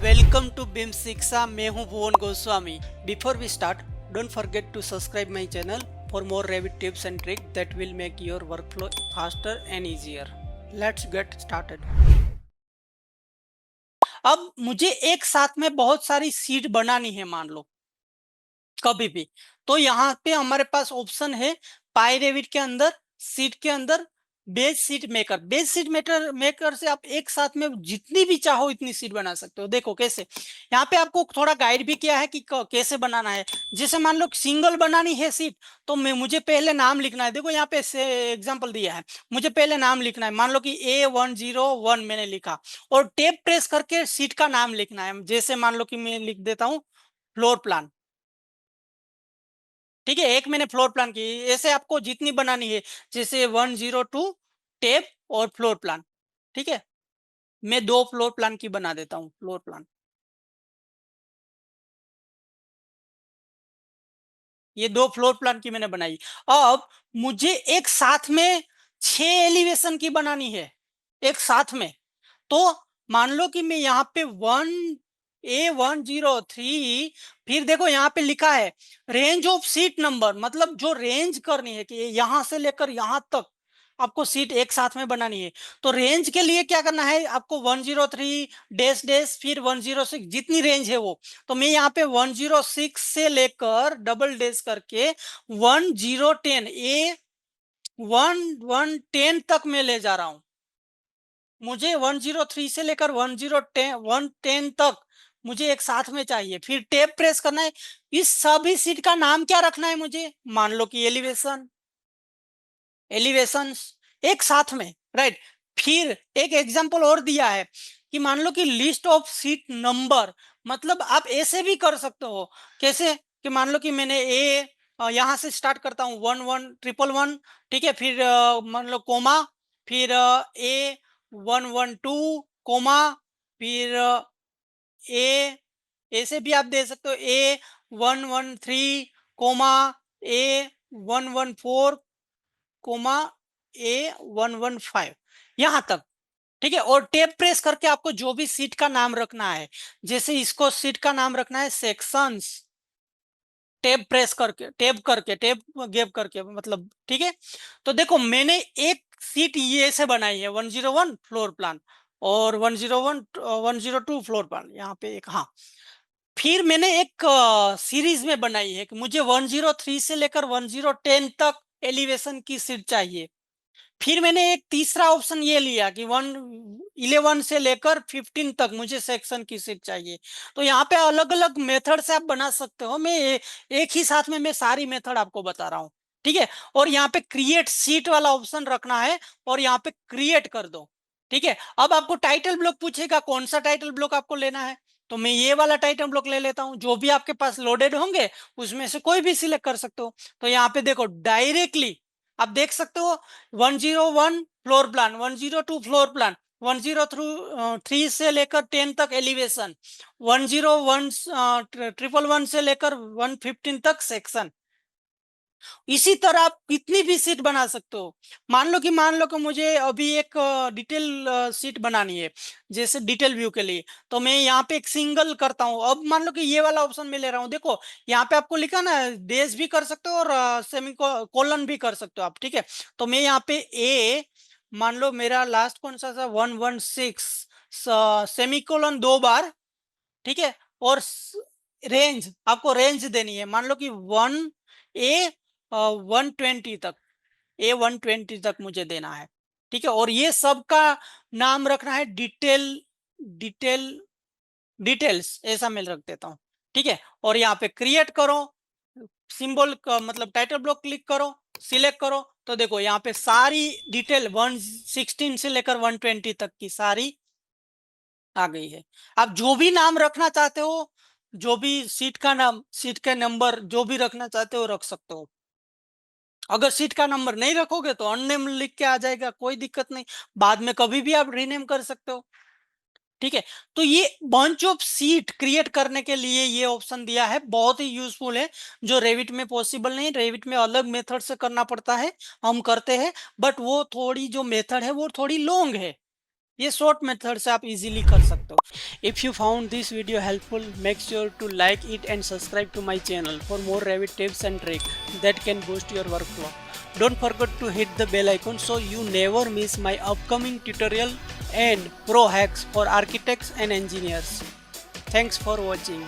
Welcome to बिम शिक्षा। मैं हूं Bhuvan Goswami. Before we start, don't forget to subscribe my channel for more rapid tips and trick that will make your workflow faster and easier. Let's get started. अब मुझे एक साथ में बहुत सारी सीट बनानी है, मान लो कभी भी। तो यहाँ पे हमारे पास ऑप्शन है पाइरेविट के अंदर, सीट के अंदर बेस सीट मेकर मेकर से आप एक साथ में जितनी भी चाहो इतनी सीट बना सकते हो। देखो कैसे, यहाँ पे आपको थोड़ा गाइड भी किया है कि कैसे बनाना है। जैसे मान लो सिंगल बनानी है सीट, तो मैं मुझे पहले नाम लिखना है। देखो यहाँ पे एग्जांपल दिया है, मुझे पहले नाम लिखना है। मान लो कि A101 मैंने लिखा, और टेप प्रेस करके सीट का नाम लिखना है। जैसे मान लो कि मैं लिख देता हूँ फ्लोर प्लान। ठीक है, एक मैंने फ्लोर प्लान की। ऐसे आपको जितनी बनानी है, जैसे 102 टेप और फ्लोर प्लान। ठीक है, मैं 2 फ्लोर प्लान की बना देता हूँ। फ्लोर प्लान, ये 2 फ्लोर प्लान की मैंने बनाई। अब मुझे एक साथ में 6 एलिवेशन की बनानी है, एक साथ में। तो मान लो कि मैं यहाँ पे A103, फिर देखो यहाँ पे लिखा है रेंज ऑफ सीट नंबर, मतलब जो रेंज करनी है कि यहां से लेकर यहां तक आपको सीट एक साथ में बनानी है। तो रेंज के लिए क्या करना है आपको, 103 डैश डैश फिर 106, जितनी रेंज है वो। तो मैं यहाँ पे 106 से लेकर डबल डैश करके 1010 A1110 तक मैं ले जा रहा हूं। मुझे 103 से लेकर 110 तक मुझे एक साथ में चाहिए। फिर टेप प्रेस करना है। इस सभी सीट का नाम क्या रखना है मुझे, मान लो कि एलिवेशंस एक साथ में, राइट। फिर एक एग्जांपल और दिया है कि मान लो कि लिस्ट ऑफ सीट नंबर, मतलब आप ऐसे भी कर सकते हो। कैसे कि मान लो कि मैंने यहां से स्टार्ट करता हूँ 111111। ठीक है, फिर मान लो कोमा, फिर A112 कोमा, फिर ए ऐसे भी आप दे सकते हो A113 coma, A114 coma, A115, यहां तक। ठीक है, और टेप प्रेस करके आपको जो भी सीट का नाम रखना है, जैसे इसको सीट का नाम रखना है सेक्शंस, टेप प्रेस करके टेप गैप करके, मतलब ठीक है। तो देखो मैंने एक सीट ये से बनाई है 101 फ्लोर प्लान, और 101 102 फ्लोर प्लान यहाँ पे एक, हाँ। फिर मैंने एक सीरीज में बनाई है कि मुझे 103 से लेकर 1010 तक एलिवेशन की सीट चाहिए। फिर मैंने एक तीसरा ऑप्शन ये लिया कि 11 से लेकर 15 तक मुझे सेक्शन की सीट चाहिए। तो यहाँ पे अलग अलग मेथड से आप बना सकते हो। मैं एक ही साथ में मैं सारी मेथड आपको बता रहा हूँ। ठीक है, और यहाँ पे क्रिएट सीट वाला ऑप्शन रखना है, और यहाँ पे क्रिएट कर दो। ठीक है, अब आपको टाइटल ब्लॉक पूछेगा कौन सा टाइटल ब्लॉक आपको लेना है। तो मैं ये वाला टाइटल ब्लॉक ले लेता हूँ, जो भी आपके पास लोडेड होंगे उसमें से कोई भी सिलेक्ट कर सकते हो। तो यहाँ पे देखो डायरेक्टली आप देख सकते हो 101 फ्लोर प्लान, 102 फ्लोर प्लान, 103 से लेकर 10 तक एलिवेशन, 101 111 से लेकर 115 तक सेक्शन। इसी तरह आप कितनी भी सीट बना सकते हो। मान लो कि मुझे अभी एक डिटेल सीट बनानी है, जैसे डिटेल व्यू के लिए। तो मैं यहाँ पे एक सिंगल करता हूँ। अब मान लो कि ये वाला ऑप्शन मैं ले रहा हूँ। देखो यहाँ पे आपको लिखा ना, देश भी कर सकते हो और सेमी कोलन भी कर सकते हो आप। ठीक है, तो मैं यहाँ पे मान लो मेरा लास्ट कौन सा था 116, सेमी कोलन 2 बार। ठीक है, और रेंज आपको रेंज देनी है, मान लो कि 120 तक, A120 तक मुझे देना है। ठीक है, और ये सब का नाम रखना है डिटेल डिटेल्स, ऐसा मैं रख देता हूँ। ठीक है, और यहाँ पे क्रिएट करो, सिंबल का मतलब टाइटल ब्लॉक क्लिक करो, सिलेक्ट करो। तो देखो यहाँ पे सारी डिटेल 116 से लेकर 120 तक की सारी आ गई है। आप जो भी नाम रखना चाहते हो, जो भी सीट का नाम, सीट का नंबर जो भी रखना चाहते हो रख सकते हो। अगर सीट का नंबर नहीं रखोगे तो अननेम लिख के आ जाएगा, कोई दिक्कत नहीं, बाद में कभी भी आप रीनेम कर सकते हो। ठीक है, तो ये बंच ऑफ सीट क्रिएट करने के लिए ये ऑप्शन दिया है, बहुत ही यूजफुल है। जो रेविट में पॉसिबल नहीं, रेविट में अलग मेथड से करना पड़ता है, हम करते हैं, बट वो थोड़ी जो मेथड है वो थोड़ी लॉन्ग है। ये शॉर्ट मेथड से आप इजीली कर सकते हो। If you found this video helpful, make sure to like it and subscribe to my channel for more Revit tips and tricks that can boost your workflow. Don't forget to hit the bell icon so you never miss my upcoming tutorial and pro hacks for architects and engineers. Thanks for watching.